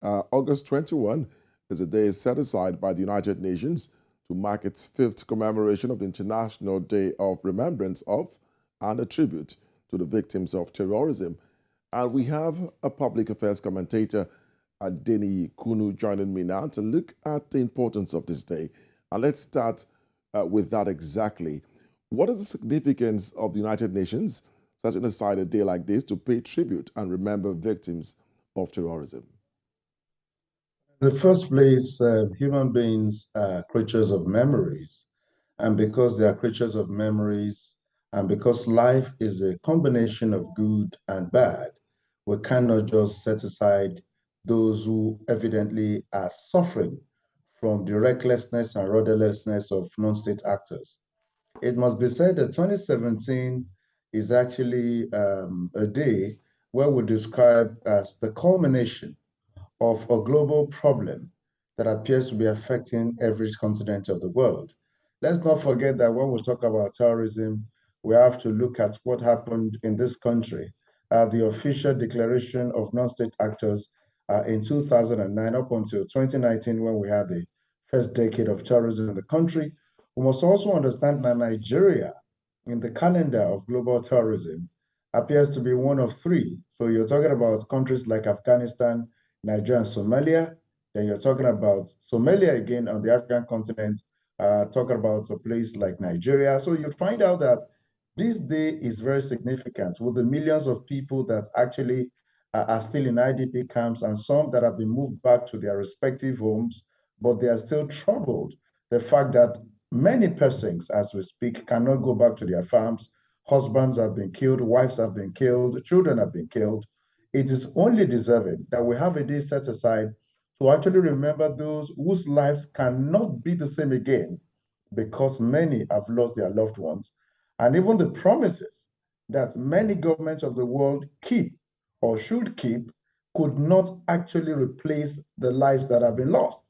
August 21 is a day set aside by the United Nations to mark its fifth commemoration of the International Day of Remembrance of and a tribute to the victims of terrorism. And we have a public affairs commentator, Adeniyi Kunnu, joining me now to look at the importance of this day. And let's start with that exactly. What is the significance of the United Nations setting aside a day like this to pay tribute and remember victims of terrorism? In the first place, human beings are creatures of memories. And because they are creatures of memories, and because life is a combination of good and bad, we cannot just set aside those who evidently are suffering from the recklessness and rudderlessness of non-state actors. It must be said that 2017 is actually a day where we describe as the culmination of a global problem that appears to be affecting every continent of the world. Let's not forget that when we talk about terrorism, we have to look at what happened in this country. The official declaration of non-state actors in 2009 up until 2019 when we had the first decade of terrorism in the country. We must also understand that Nigeria, in the calendar of global terrorism, appears to be one of three. So you're talking about countries like Afghanistan, Nigeria, and Somalia. Then you're talking about Somalia again on the African continent, talking about a place like Nigeria. So you find out that this day is very significant with the millions of people that actually are still in IDP camps and some that have been moved back to their respective homes, but they are still troubled. The fact that many persons, as we speak, cannot go back to their farms. Husbands have been killed, wives have been killed, children have been killed. It is only deserving that we have a day set aside to actually remember those whose lives cannot be the same again because many have lost their loved ones. And even the promises that many governments of the world keep or should keep could not actually replace the lives that have been lost.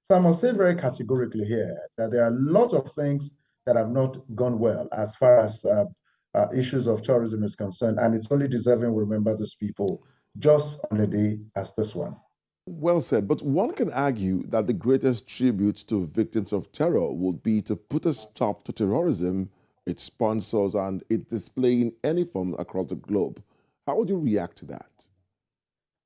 So I must say very categorically here that there are lots of things that have not gone well as far as issues of terrorism is concerned, and it's only deserving we remember those people just on a day as this one. Well said, but one can argue that the greatest tribute to victims of terror would be to put a stop to terrorism, its sponsors, and its display in any form across the globe. How would you react to that?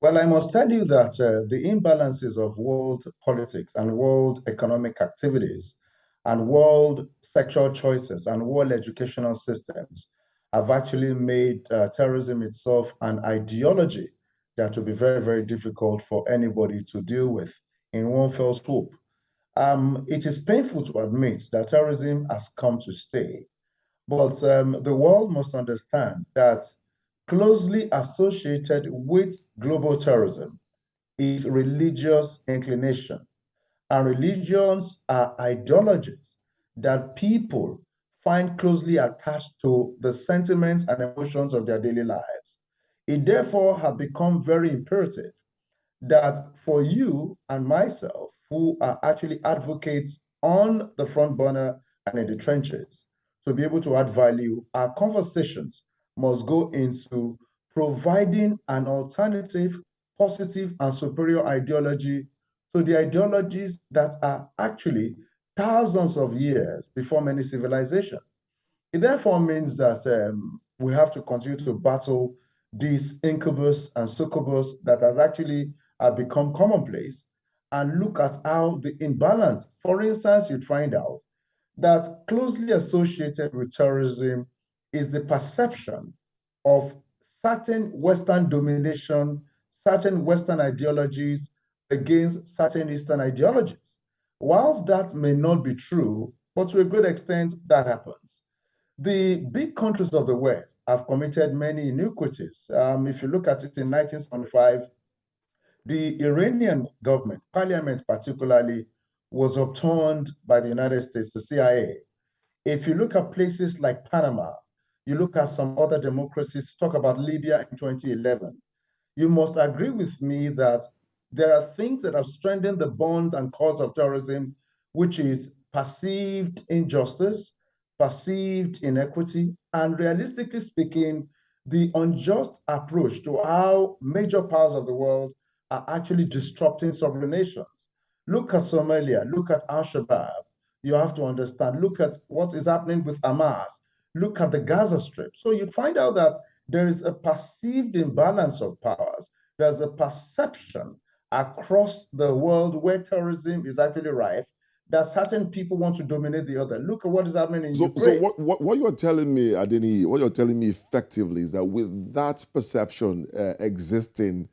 Well, I must tell you that the imbalances of world politics and world economic activities and world sexual choices and world educational systems have actually made terrorism itself an ideology that will be very, very difficult for anybody to deal with in one fell swoop. It is painful to admit that terrorism has come to stay, but the world must understand that closely associated with global terrorism is religious inclination. And religions are ideologies that people find closely attached to the sentiments and emotions of their daily lives. It therefore has become very imperative that for you and myself, who are actually advocates on the front burner and in the trenches, to be able to add value, our conversations must go into providing an alternative, positive, and superior ideology to the ideologies that are actually thousands of years before many civilizations. It therefore means that we have to continue to battle this incubus and succubus that has actually become commonplace and look at how the imbalance, for instance, you'd find out that closely associated with terrorism is the perception of certain Western domination, certain Western ideologies against certain Eastern ideologies. Whilst that may not be true, but to a great extent, that happens. The big countries of the West have committed many iniquities. If you look at it in 1975, the Iranian government, parliament particularly, was upturned by the United States, the CIA. If you look at places like Panama, you look at some other democracies, talk about Libya in 2011, you must agree with me that there are things that have strengthened the bond and cause of terrorism, which is perceived injustice, perceived inequity, and realistically speaking, the unjust approach to how major powers of the world are actually disrupting sovereign nations. Look at Somalia, look at Al-Shabaab. You have to understand, look at what is happening with Hamas, look at the Gaza Strip. So you find out that there is a perceived imbalance of powers. There's a perception across the world where terrorism is actually rife, that certain people want to dominate the other. Look at what is happening in So Ukraine. what you're telling me, Adeniyi, what you're telling me effectively is that with that perception existing,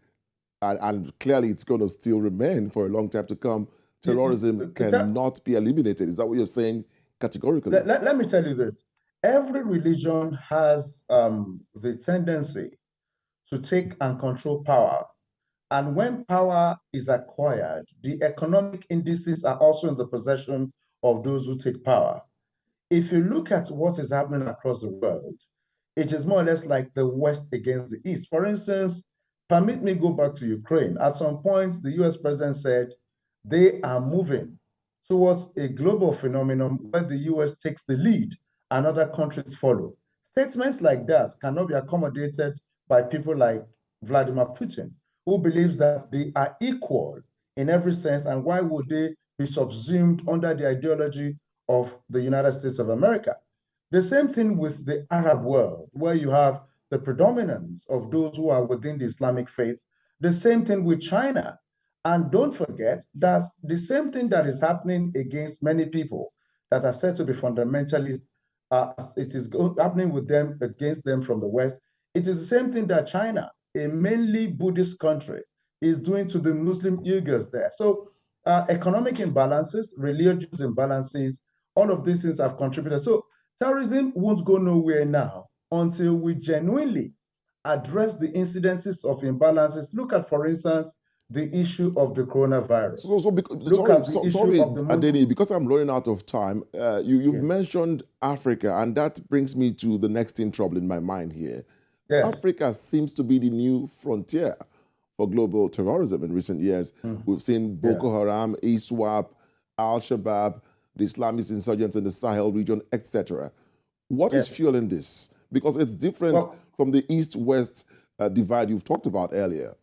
and clearly it's going to still remain for a long time to come, terrorism cannot be eliminated. Is that what you're saying categorically? Let me tell you this. Every religion has the tendency to take and control power. And when power is acquired, the economic indices are also in the possession of those who take power. If you look at what is happening across the world, it is more or less like the West against the East. For instance, permit me go back to Ukraine. At some point, the US president said they are moving towards a global phenomenon where the US takes the lead and other countries follow. Statements like that cannot be accommodated by people like Vladimir Putin, who believes that they are equal in every sense, and why would they be subsumed under the ideology of the United States of America? The same thing with the Arab world, where you have the predominance of those who are within the Islamic faith. The same thing with China. And don't forget that the same thing that is happening against many people that are said to be fundamentalist, it is happening with them, against them from the West. It is the same thing that China, a mainly Buddhist country, is doing to the Muslim Uyghurs there. So economic imbalances, religious imbalances, all of these things have contributed. So terrorism won't go nowhere now until we genuinely address the incidences of imbalances. Look at, for instance, the issue of the coronavirus. Sorry, Adeniyi, because I'm running out of time, you've mentioned Africa, and that brings me to the next thing troubling my mind here. Yes. Africa seems to be the new frontier for global terrorism in recent years. We've seen Boko Haram, ISWAP, Al-Shabaab, the Islamist insurgents in the Sahel region, etc. What is fueling this? Because it's different from the East-West divide you've talked about earlier.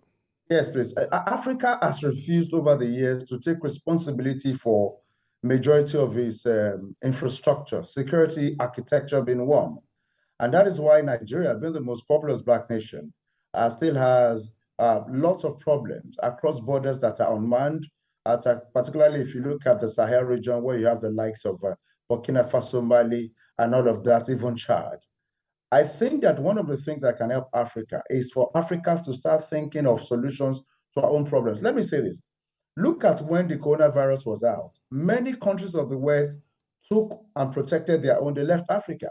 Yes, please. Africa has refused over the years to take responsibility for majority of its infrastructure, security architecture being one. And that is why Nigeria, being the most populous Black nation, still has lots of problems across borders that are unmanned, particularly if you look at the Sahel region, where you have the likes of Burkina Faso, Mali, and all of that, even Chad. I think that one of the things that can help Africa is for Africa to start thinking of solutions to our own problems. Let me say this. Look at when the coronavirus was out. Many countries of the West took and protected their own. They left Africa.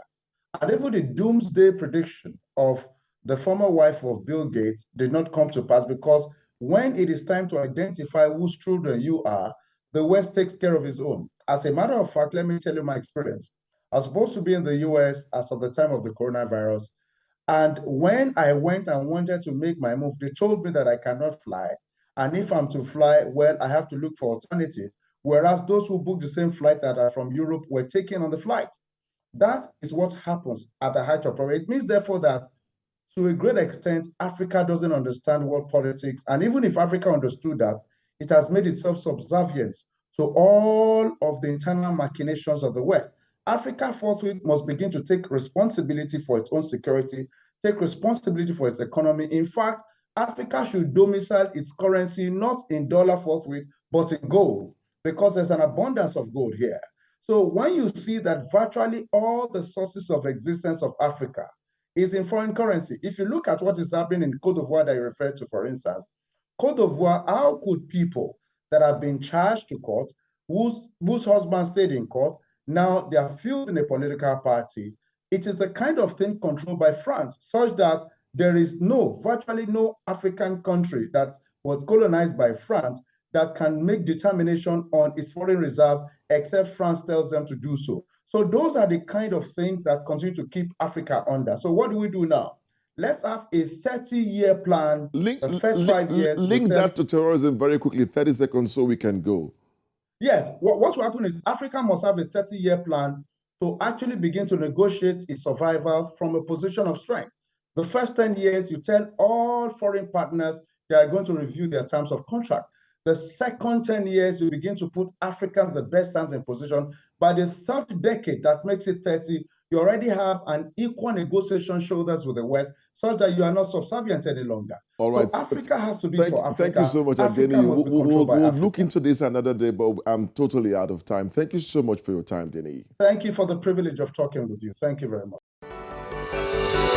And even the doomsday prediction of the former wife of Bill Gates did not come to pass, because when it is time to identify whose children you are, the West takes care of its own. As a matter of fact, let me tell you my experience. I was supposed to be in the US as of the time of the coronavirus. And when I went and wanted to make my move, they told me that I cannot fly. And if I'm to fly, well, I have to look for alternative. Whereas those who booked the same flight that are from Europe were taken on the flight. That is what happens at the height of problem. It means, therefore, that to a great extent, Africa doesn't understand world politics. And even if Africa understood that, it has made itself subservient to all of the internal machinations of the West. Africa forthwith must begin to take responsibility for its own security, take responsibility for its economy. In fact, Africa should domicile its currency not in dollar forthwith, but in gold, because there's an abundance of gold here. So when you see that virtually all the sources of existence of Africa is in foreign currency, if you look at what is happening in Côte d'Ivoire that you referred to, for instance, Côte d'Ivoire, how could people that have been charged to court, whose husband stayed in court, now they are filled in a political party? It is the kind of thing controlled by France, such that there is virtually no African country that was colonized by France that can make determination on its foreign reserve, except France tells them to do so. So those are the kind of things that continue to keep Africa under. So what do we do now? Let's have a 30-year plan. The first 5 years. Link that to terrorism very quickly, 30 seconds, so we can go. Yes, what will happen is Africa must have a 30-year plan to actually begin to negotiate its survival from a position of strength. The first 10 years, you tell all foreign partners, they are going to review their terms of contract. The second 10 years, you begin to put Africans the best hands in position. By the third decade, that makes it 30, you already have an equal negotiation shoulders with the West, such that you are not subservient any longer. All right. So Africa has to be for Africa. Thank you so much, Africa Adeniyi. must be controlled by We'll Africa. look into this another day, but I'm totally out of time. Thank you so much for your time, Adeniyi. Thank you for the privilege of talking with you. Thank you very much.